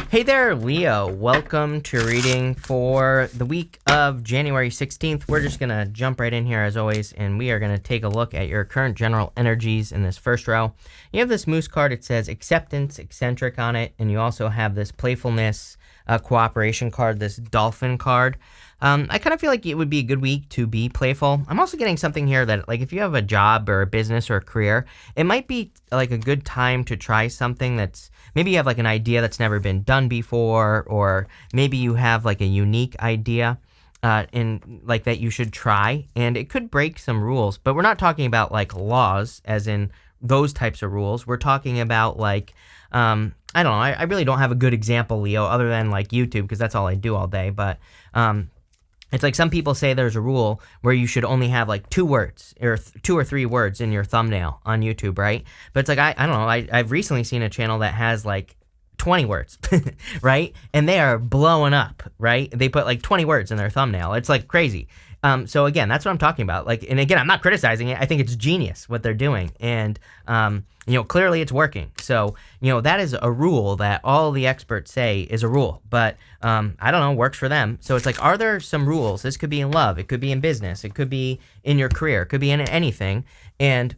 Hey there, Leo. Welcome to reading for the week of January 16th. We're just going to jump right in here as always, and we are going to take a look at your current general energies in this first row. You have this moose card. It says acceptance, eccentric on it, and you also have this playfulness, cooperation card, this dolphin card. I kind of feel like it would be a good week to be playful. I'm also getting something here that, like, if you have a job or a business or a career, it might be like a good time to try something that's maybe you have like an idea that's never been done before, or maybe you have like a unique idea in like that you should try, and it could break some rules. But we're not talking about like laws, as in those types of rules. We're talking about like I don't know. I really don't have a good example, Leo, other than like YouTube, because that's all I do all day. But it's like some people say there's a rule where you should only have like 2 words or 2 or 3 words in your thumbnail on YouTube, right? But it's like, I don't know, I've recently seen a channel that has like 20 words, right? And they are blowing up, right? They put like 20 words in their thumbnail. It's like crazy. So again, that's what I'm talking about. Like, and again, I'm not criticizing it. I think it's genius what they're doing. And, clearly it's working. So, that is a rule that all the experts say is a rule, but, I don't know, works for them. So it's like, are there some rules? This could be in love. It could be in business. It could be in your career. It could be in anything. And,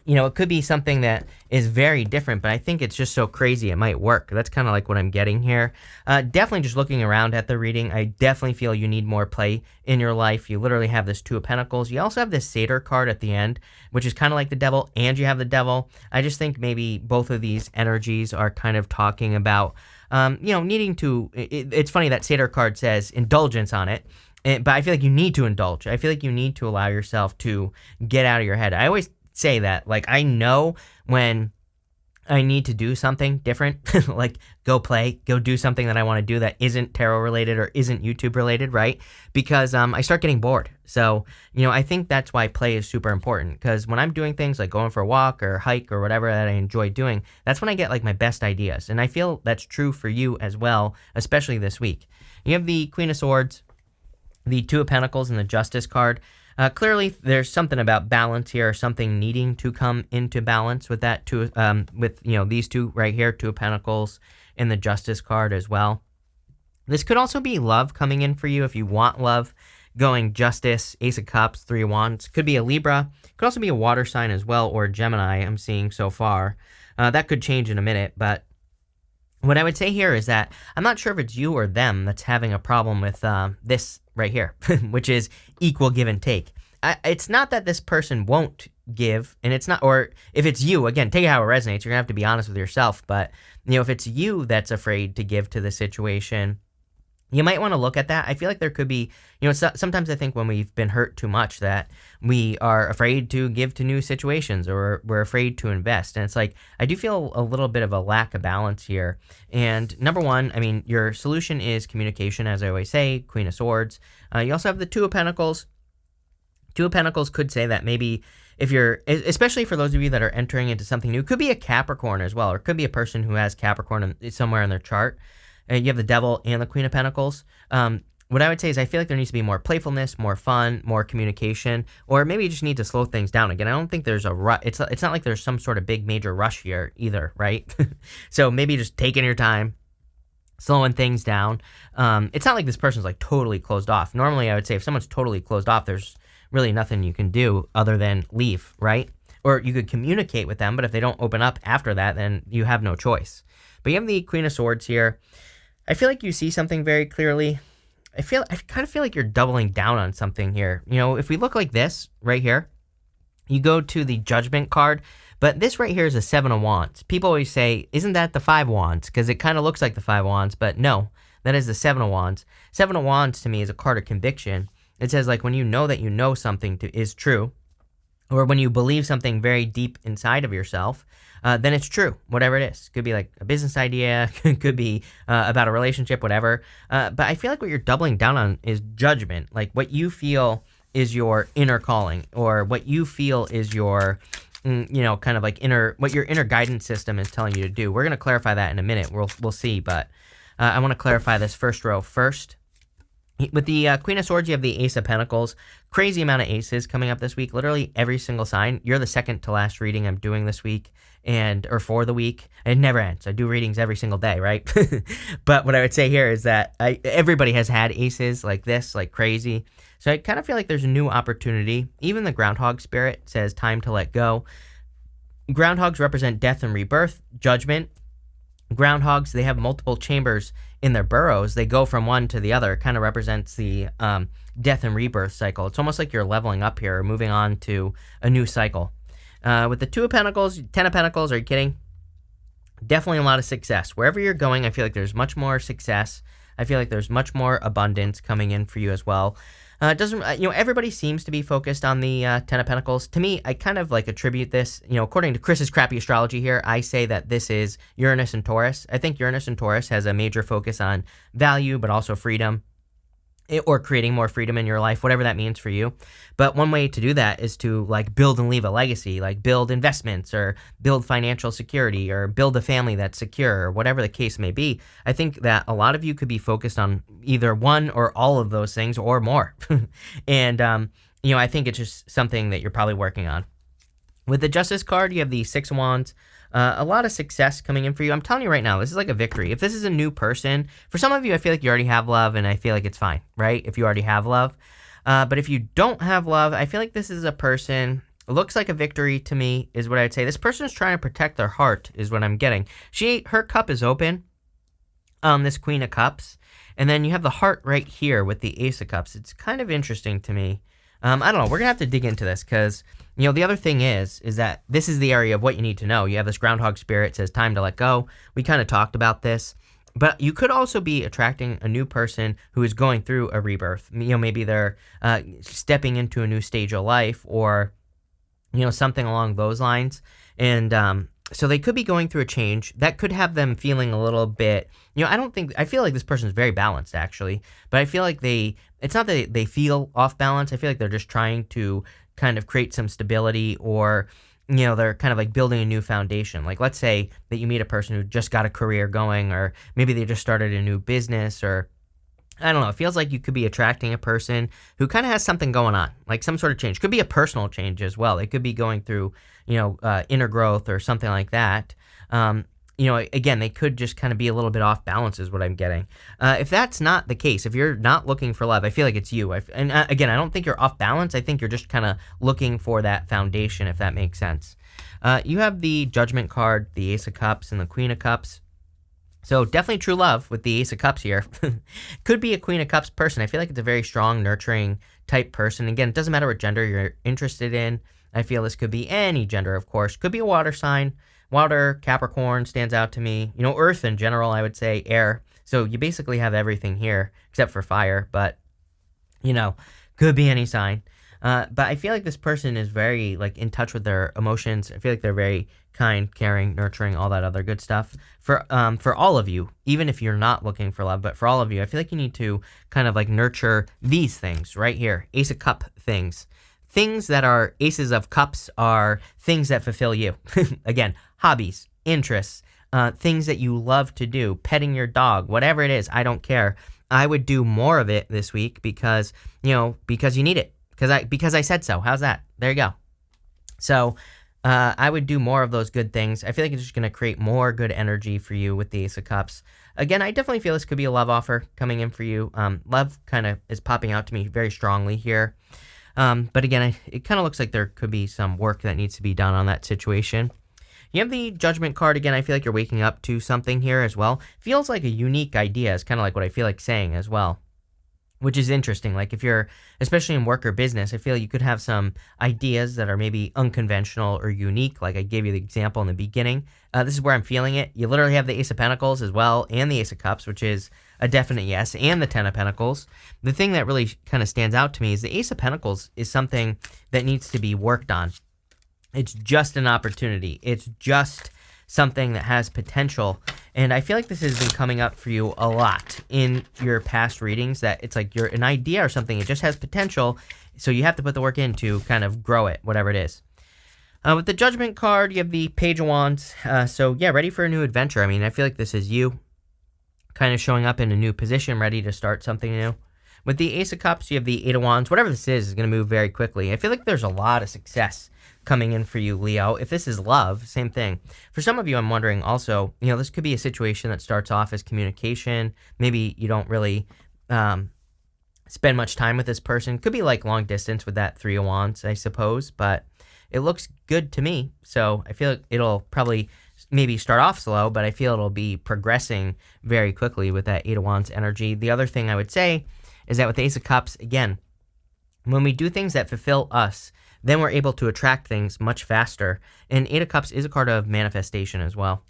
it could be something that is very different, but I think it's just so crazy it might work. That's kind of like what I'm getting here. Definitely just looking around at the reading, I definitely feel you need more play in your life. You literally have this 2 of Pentacles. You also have this Satyr card at the end, which is kind of like the Devil, and you have the Devil. I just think maybe both of these energies are kind of talking about, needing to, it's funny that Satyr card says indulgence on it. But I feel like you need to indulge. I feel like you need to allow yourself to get out of your head. I always say that, like, I know when I need to do something different, like go do something that I want to do that isn't tarot related or isn't YouTube related, right? Because I start getting bored. So, I think that's why play is super important, because when I'm doing things like going for a walk or hike or whatever that I enjoy doing, that's when I get like my best ideas. And I feel that's true for you as well, especially this week. You have the Queen of Swords, the 2 of Pentacles, and the Justice card. Clearly, there's something about balance here, something needing to come into balance with that these 2 right here, 2 of Pentacles and the Justice card as well. This could also be love coming in for you if you want love, going Justice, Ace of Cups, 3 of Wands. Could be a Libra. Could also be a water sign as well, or a Gemini, I'm seeing so far. That could change in a minute, but what I would say here is that I'm not sure if it's you or them that's having a problem with this right here, which is equal give and take. It's not that this person won't give, and it's not, or if it's you, again, take it how it resonates. You're going to have to be honest with yourself. But, if it's you that's afraid to give to the situation, you might want to look at that. I feel like there could be, sometimes I think when we've been hurt too much that we are afraid to give to new situations, or we're afraid to invest. And it's like, I do feel a little bit of a lack of balance here. And number one, I mean, your solution is communication, as I always say, Queen of Swords. You also have the 2 of Pentacles. 2 of Pentacles could say that maybe if you're, especially for those of you that are entering into something new, could be a Capricorn as well, or it could be a person who has Capricorn somewhere in their chart. You have the Devil and the Queen of Pentacles. What I would say is I feel like there needs to be more playfulness, more fun, more communication, or maybe you just need to slow things down. Again, I don't think there's a rush. It's not like there's some sort of big major rush here either, right? So maybe just taking your time, slowing things down. It's not like this person's like totally closed off. Normally, I would say if someone's totally closed off, there's really nothing you can do other than leave, right? Or you could communicate with them, but if they don't open up after that, then you have no choice. But you have the Queen of Swords here. I feel like you see something very clearly. I kind of feel like you're doubling down on something here. If we look like this right here, you go to the Judgment card, but this right here is a 7 of Wands. People always say, isn't that the 5 Wands? Because it kind of looks like the 5 Wands, but no, that is the 7 of Wands. 7 of Wands to me is a card of conviction. It says like when you know that you know something is true, or when you believe something very deep inside of yourself, then it's true, whatever it is. Could be like a business idea, could be about a relationship, whatever. But I feel like what you're doubling down on is judgment, like what you feel is your inner calling, or what you feel is your, kind of like what your inner guidance system is telling you to do. We're going to clarify that in a minute. We'll see, but I want to clarify this first row first. With the Queen of Swords, you have the Ace of Pentacles. Crazy amount of aces coming up this week. Literally every single sign. You're the second to last reading I'm doing this week, or for the week. It never ends. I do readings every single day, right? But what I would say here is that everybody has had aces like this, like crazy. So I kind of feel like there's a new opportunity. Even the Groundhog Spirit says time to let go. Groundhogs represent death and rebirth, judgment. Groundhogs, they have multiple chambers in their burrows. They go from one to the other. It kind of represents the death and rebirth cycle. It's almost like you're leveling up here or moving on to a new cycle. With the Two of Pentacles, Ten of Pentacles, are you kidding? Definitely a lot of success. Wherever you're going, I feel like there's much more success. I feel like there's much more abundance coming in for you as well. Everybody seems to be focused on the Ten of Pentacles. To me, I kind of like attribute this, according to Chris's crappy astrology here, I say that this is Uranus and Taurus. I think Uranus and Taurus has a major focus on value, but also freedom, or creating more freedom in your life, whatever that means for you. But one way to do that is to like build and leave a legacy, like build investments or build financial security or build a family that's secure or whatever the case may be. I think that a lot of you could be focused on either one or all of those things or more. And, I think it's just something that you're probably working on. With the Justice card, you have the Six of Wands. A lot of success coming in for you. I'm telling you right now, this is like a victory. If this is a new person, for some of you, I feel like you already have love, and I feel like it's fine, right? If you already have love. But if you don't have love, I feel like this is a person, looks like a victory to me, is what I'd say. This person is trying to protect their heart, is what I'm getting. Her cup is open, this Queen of Cups. And then you have the heart right here with the Ace of Cups. It's kind of interesting to me. I don't know. We're going to have to dig into this because, the other thing is that this is the area of what you need to know. You have this Groundhog Spirit, says time to let go. We kind of talked about this. But you could also be attracting a new person who is going through a rebirth. Maybe they're stepping into a new stage of life or, something along those lines. And so they could be going through a change that could have them feeling a little bit, I feel like this person is very balanced actually, but I feel like it's not that they feel off balance. I feel like they're just trying to kind of create some stability or, they're kind of like building a new foundation. Like let's say that you meet a person who just got a career going, or maybe they just started a new business, or I don't know. It feels like you could be attracting a person who kind of has something going on, like some sort of change. Could be a personal change as well. They could be going through, inner growth or something like that. Again, they could just kind of be a little bit off balance is what I'm getting. If that's not the case, if you're not looking for love, I feel like it's you. Again, I don't think you're off balance. I think you're just kind of looking for that foundation, if that makes sense. You have the Judgment card, the Ace of Cups, and the Queen of Cups. So definitely true love with the Ace of Cups here. Could be a Queen of Cups person. I feel like it's a very strong, nurturing type person. Again, it doesn't matter what gender you're interested in. I feel this could be any gender, of course. Could be a water sign. Water, Capricorn stands out to me. Earth in general, I would say air. So you basically have everything here except for fire, but, could be any sign. But I feel like this person is very like in touch with their emotions. I feel like they're very kind, caring, nurturing, all that other good stuff. For all of you, even if you're not looking for love, but for all of you, I feel like you need to kind of like nurture these things right here. Ace of Cup things. Things that are Aces of Cups are things that fulfill you. Again, hobbies, interests, things that you love to do, petting your dog, whatever it is, I don't care. I would do more of it this week because you need it. Because I said so. How's that? There you go. So I would do more of those good things. I feel like it's just going to create more good energy for you with the Ace of Cups. Again, I definitely feel this could be a love offer coming in for you. Love kind of is popping out to me very strongly here. But again, it kind of looks like there could be some work that needs to be done on that situation. You have the Judgment card. Again, I feel like you're waking up to something here as well. Feels like a unique idea is kind of like what I feel like saying as well, which is interesting. Like if you're, especially in work or business, I feel you could have some ideas that are maybe unconventional or unique. Like I gave you the example in the beginning. This is where I'm feeling it. You literally have the Ace of Pentacles as well and the Ace of Cups, which is a definite yes, and the Ten of Pentacles. The thing that really kind of stands out to me is the Ace of Pentacles is something that needs to be worked on. It's just an opportunity. It's just something that has potential. And I feel like this has been coming up for you a lot in your past readings, that it's like you're an idea or something. It just has potential. So you have to put the work in to kind of grow it, whatever it is. With the Judgment card, you have the Page of Wands. So yeah, ready for a new adventure. I mean, I feel like this is you kind of showing up in a new position, ready to start something new. With the Ace of Cups, you have the Eight of Wands. Whatever this is going to move very quickly. I feel like there's a lot of success coming in for you, Leo. If this is love, same thing. For some of you, I'm wondering also, this could be a situation that starts off as communication. Maybe you don't really spend much time with this person. Could be like long distance with that Three of Wands, I suppose, but it looks good to me. So I feel like it'll probably maybe start off slow, but I feel it'll be progressing very quickly with that Eight of Wands energy. The other thing I would say is that with the Ace of Cups, again, when we do things that fulfill us, then we're able to attract things much faster. And Eight of Cups is a card of manifestation as well.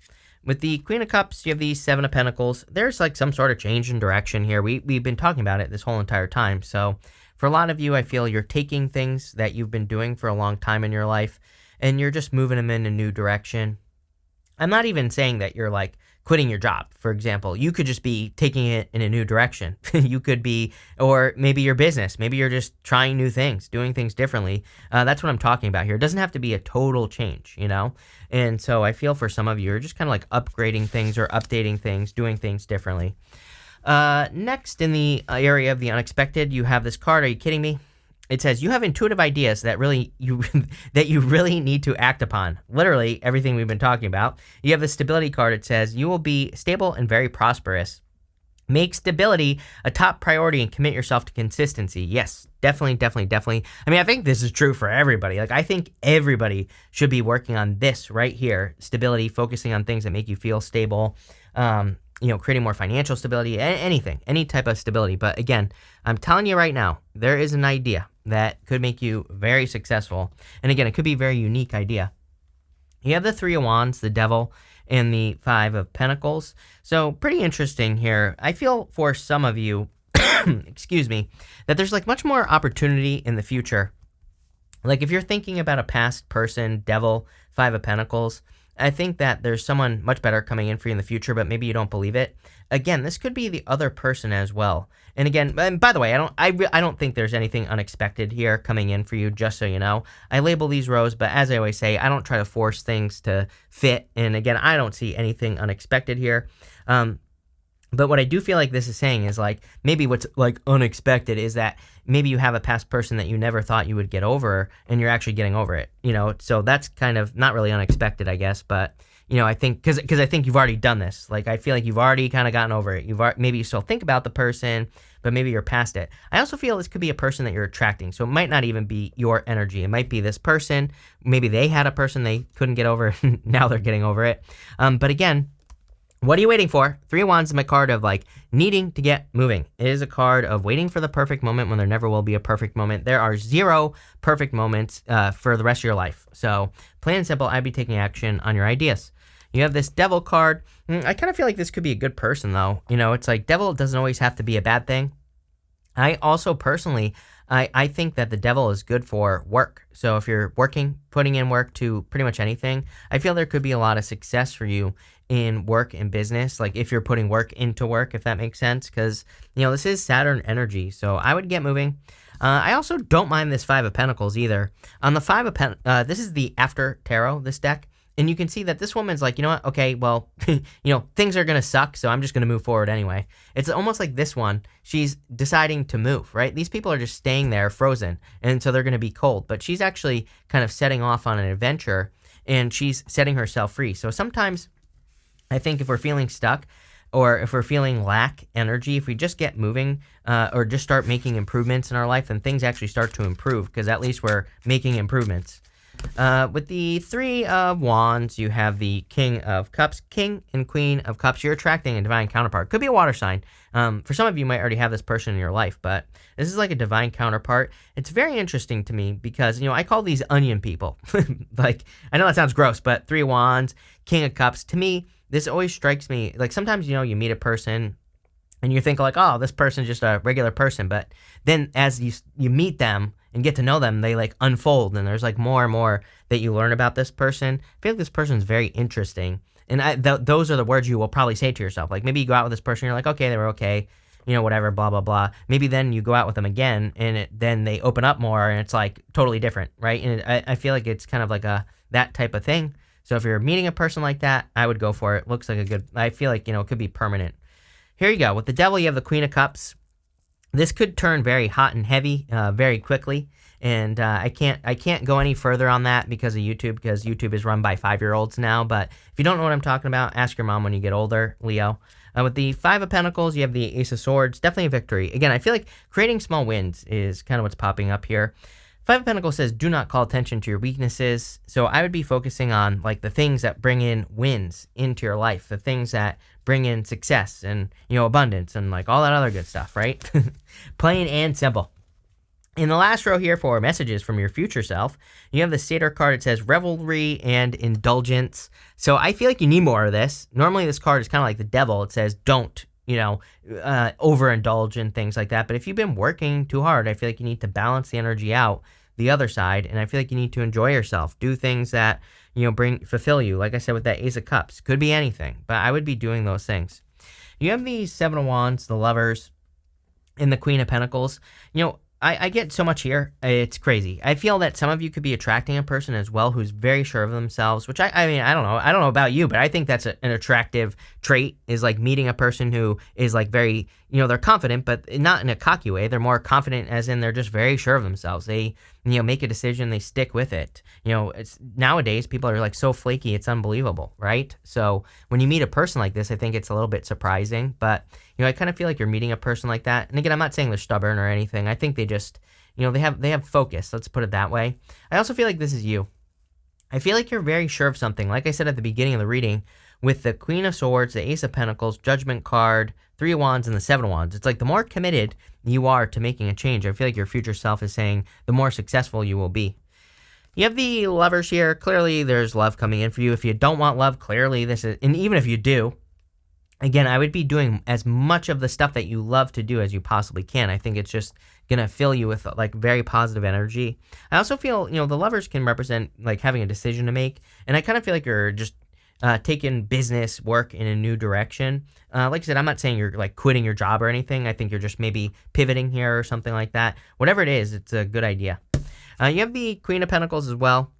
With the Queen of Cups, you have the Seven of Pentacles. There's like some sort of change in direction here. We've been talking about it this whole entire time. So for a lot of you, I feel you're taking things that you've been doing for a long time in your life, and you're just moving them in a new direction. I'm not even saying that you're like quitting your job, for example. You could just be taking it in a new direction. You could be, or maybe your business. Maybe you're just trying new things, doing things differently. That's what I'm talking about here. It doesn't have to be a total change, And so I feel for some of you, you're just kind of like upgrading things or updating things, doing things differently. Next, in the area of the unexpected, you have this card. Are you kidding me? It says you have intuitive ideas that you really need to act upon. Literally everything we've been talking about. You have the stability card. It says you will be stable and very prosperous. Make stability a top priority and commit yourself to consistency. Yes, definitely. I mean, I think this is true for everybody. Like, I think everybody should be working on this right here. Stability, focusing on things that make you feel stable. Creating more financial stability, anything, any type of stability. But again, I'm telling you right now, there is an idea that could make you very successful. And again, it could be a very unique idea. You have the Three of Wands, the Devil, and the Five of Pentacles. So pretty interesting here. I feel for some of you, excuse me, that there's like much more opportunity in the future. Like if you're thinking about a past person, Devil, Five of Pentacles, I think that there's someone much better coming in for you in the future, but maybe you don't believe it. Again, this could be the other person as well. And again, and by the way, I don't think there's anything unexpected here coming in for you, just so you know. I label these rows, but as I always say, I don't try to force things to fit. And again, I don't see anything unexpected here. But what I do feel like this is saying is like maybe what's like unexpected is that maybe you have a past person that you never thought you would get over, and you're actually getting over it. So that's kind of not really unexpected, I guess. But I think because I think you've already done this. Like I feel like you've already kind of gotten over it. Maybe you still think about the person, but maybe you're past it. I also feel this could be a person that you're attracting. So it might not even be your energy. It might be this person. Maybe they had a person they couldn't get over. Now they're getting over it. But again, what are you waiting for? Three of Wands is my card of like needing to get moving. It is a card of waiting for the perfect moment when there never will be a perfect moment. There are 0 perfect moments for the rest of your life. So plain and simple, I'd be taking action on your ideas. You have this Devil card. I kind of feel like this could be a good person though. It's like Devil doesn't always have to be a bad thing. I also personally, I think that the Devil is good for work. So if you're working, putting in work to pretty much anything, I feel there could be a lot of success for you in work and business, like if you're putting work into work, if that makes sense, because this is Saturn energy, so I would get moving. I also don't mind this Five of Pentacles either. On the Five of Pentacles, this is the After Tarot, this deck, and you can see that this woman's like, what, okay, well, things are gonna suck, so I'm just gonna move forward anyway. It's almost like this one, she's deciding to move, right? These people are just staying there frozen, and so they're gonna be cold, but she's actually kind of setting off on an adventure, and she's setting herself free. So sometimes I think if we're feeling stuck or if we're feeling lack energy, if we just get moving or just start making improvements in our life, then things actually start to improve because at least we're making improvements. With the Three of Wands, you have the King of Cups. King and Queen of Cups, you're attracting a divine counterpart. Could be a water sign. For some of you might already have this person in your life, but this is like a divine counterpart. It's very interesting to me because, I call these onion people. Like, I know that sounds gross, but Three of Wands, King of Cups, to me, this always strikes me, like sometimes, you meet a person and you think like, oh, this person's just a regular person. But then as you meet them and get to know them, they like unfold and there's like more and more that you learn about this person. I feel like this person's very interesting. And those are the words you will probably say to yourself. Like maybe you go out with this person, you're like, okay, they were okay, whatever, blah, blah, blah. Maybe then you go out with them again and then they open up more and it's like totally different, right? And I feel like it's kind of like that type of thing. So if you're meeting a person like that, I would go for it. Looks like I feel like, it could be permanent. Here you go. With the Devil, you have the Queen of Cups. This could turn very hot and heavy very quickly. And I can't go any further on that because of YouTube, because YouTube is run by 5-year-olds now. But if you don't know what I'm talking about, ask your mom when you get older, Leo. With the Five of Pentacles, you have the Ace of Swords. Definitely a victory. Again, I feel like creating small wins is kind of what's popping up here. Five of Pentacles says, do not call attention to your weaknesses. So I would be focusing on like the things that bring in wins into your life, the things that bring in success and, abundance and like all that other good stuff, right? Plain and simple. In the last row here for messages from your future self, you have the Satyr card. It says revelry and indulgence. So I feel like you need more of this. Normally this card is kind of like the devil. It says don't, overindulge in things like that. But if you've been working too hard, I feel like you need to balance the energy out the other side. And I feel like you need to enjoy yourself. Do things that, fulfill you. Like I said with that Ace of Cups. Could be anything. But I would be doing those things. You have the Seven of Wands, the Lovers, and the Queen of Pentacles. I get so much here. It's crazy. I feel that some of you could be attracting a person as well who's very sure of themselves, which I mean, I don't know. I don't know about you, but I think that's an attractive trait, is like meeting a person who is like very, they're confident, but not in a cocky way. They're more confident as in they're just very sure of themselves. They, make a decision, they stick with it. It's nowadays people are like so flaky, it's unbelievable, right? So when you meet a person like this, I think it's a little bit surprising, but I kind of feel like you're meeting a person like that. And again, I'm not saying they're stubborn or anything. I think they just, they have focus. Let's put it that way. I also feel like this is you. I feel like you're very sure of something. Like I said at the beginning of the reading, with the Queen of Swords, the Ace of Pentacles, Judgment card, Three of Wands, and the Seven of Wands. It's like the more committed you are to making a change, I feel like your future self is saying the more successful you will be. You have the Lovers here. Clearly, there's love coming in for you. If you don't want love, clearly this is, and even if you do, again, I would be doing as much of the stuff that you love to do as you possibly can. I think it's just going to fill you with like very positive energy. I also feel, the Lovers can represent like having a decision to make. And I kind of feel like you're just taking business work in a new direction. Like I said, I'm not saying you're like quitting your job or anything. I think you're just maybe pivoting here or something like that. Whatever it is, it's a good idea. You have the Queen of Pentacles as well.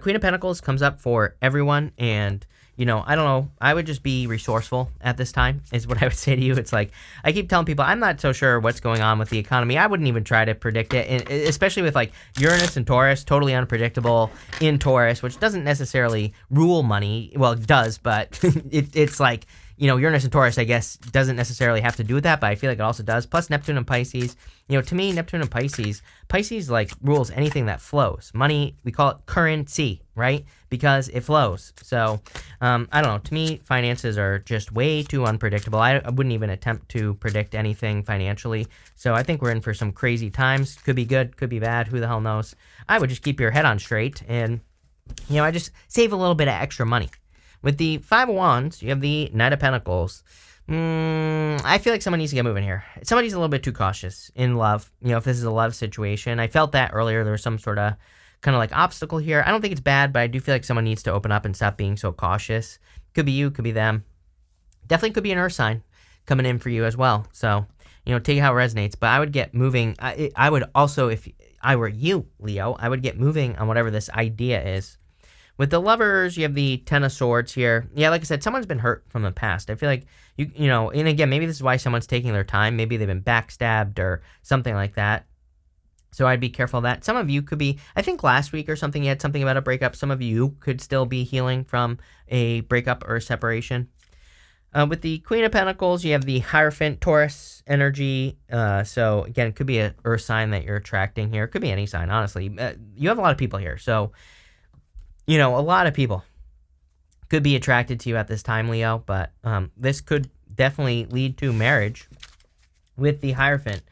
Queen of Pentacles comes up for everyone, and I don't know, I would just be resourceful at this time, is what I would say to you. It's like, I keep telling people, I'm not so sure what's going on with the economy. I wouldn't even try to predict it, and especially with like Uranus and Taurus, totally unpredictable in Taurus, which doesn't necessarily rule money. Well, it does, but it's like, Uranus and Taurus, I guess, doesn't necessarily have to do with that, but I feel like it also does. Plus Neptune and Pisces. To me, Neptune and Pisces like rules anything that flows. Money, we call it currency, right? Because it flows. So, I don't know. To me, finances are just way too unpredictable. I wouldn't even attempt to predict anything financially. So I think we're in for some crazy times. Could be good, could be bad. Who the hell knows? I would just keep your head on straight and, I just save a little bit of extra money. With the Five of Wands, you have the Knight of Pentacles. I feel like someone needs to get moving here. Somebody's a little bit too cautious in love. If this is a love situation. I felt that earlier. There was some sort of kind of like obstacle here. I don't think it's bad, but I do feel like someone needs to open up and stop being so cautious. Could be you, could be them. Definitely could be an earth sign coming in for you as well. So, take it how it resonates. But I would get moving. I would also, if I were you, Leo, I would get moving on whatever this idea is. With the Lovers, you have the Ten of Swords here. Yeah, like I said, someone's been hurt from the past. I feel like, and again, maybe this is why someone's taking their time. Maybe they've been backstabbed or something like that. So I'd be careful of that. Some of you could be, I think last week or something, you had something about a breakup. Some of you could still be healing from a breakup or a separation. With the Queen of Pentacles, you have the Hierophant, Taurus energy. So again, it could be an earth sign that you're attracting here. It could be any sign, honestly. You have a lot of people here. So, a lot of people could be attracted to you at this time, Leo, but this could definitely lead to marriage with the Hierophant.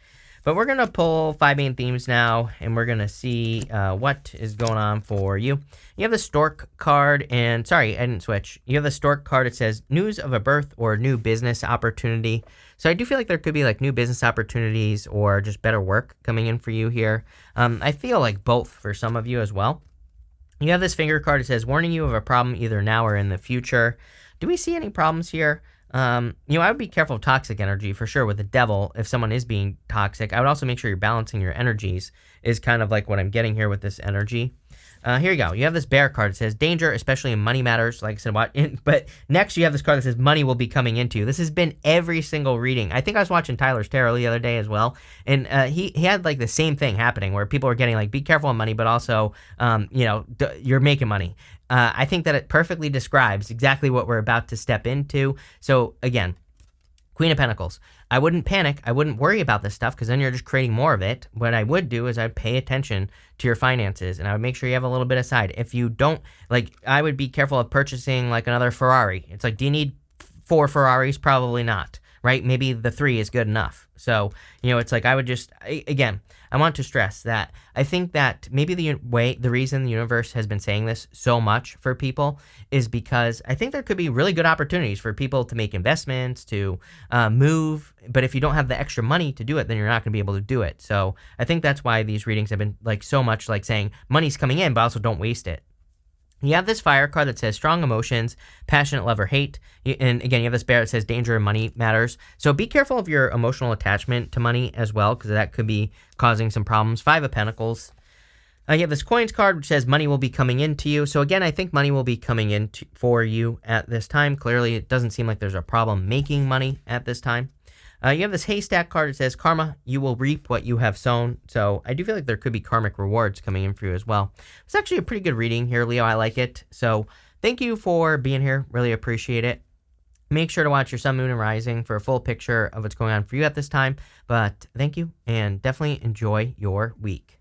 But we're going to pull 5 main themes now, and we're going to see what is going on for you. You have the Stork card, and sorry, I didn't switch. You have the Stork card. It says news of a birth or new business opportunity. So I do feel like there could be like new business opportunities or just better work coming in for you here. I feel like both for some of you as well. You have this Finger card. It says, warning you of a problem either now or in the future. Do we see any problems here? I would be careful of toxic energy for sure with the Devil. If someone is being toxic, I would also make sure you're balancing your energies is kind of like what I'm getting here with this energy. Here you go. You have this bear card. It says danger, especially in money matters. Like I said, but next you have this card that says money will be coming into you. This has been every single reading. I think I was watching Tyler's Tarot the other day as well, and he had like the same thing happening where people were getting like, be careful on money, but also, you're making money. I think that it perfectly describes exactly what we're about to step into. So again, Queen of Pentacles. I wouldn't panic. I wouldn't worry about this stuff because then you're just creating more of it. What I would do is I'd pay attention to your finances and I would make sure you have a little bit aside. If you don't, like, I would be careful of purchasing like another Ferrari. It's like, do you need 4 Ferraris? Probably not, right? Maybe the 3 is good enough. So, it's like I would just, again, I want to stress that I think that maybe the reason the universe has been saying this so much for people is because I think there could be really good opportunities for people to make investments, to move. But if you don't have the extra money to do it, then you're not going to be able to do it. So I think that's why these readings have been like so much like saying money's coming in, but also don't waste it. You have this fire card that says strong emotions, passionate love or hate. And again, you have this bear that says danger and money matters. So be careful of your emotional attachment to money as well, because that could be causing some problems. 5 of Pentacles. You have this coins card, which says money will be coming into you. So again, I think money will be coming in for you at this time. Clearly, it doesn't seem like there's a problem making money at this time. You have this haystack card that says karma, you will reap what you have sown. So I do feel like there could be karmic rewards coming in for you as well. It's actually a pretty good reading here, Leo. I like it. So thank you for being here. Really appreciate it. Make sure to watch your sun, moon, and rising for a full picture of what's going on for you at this time. But thank you and definitely enjoy your week.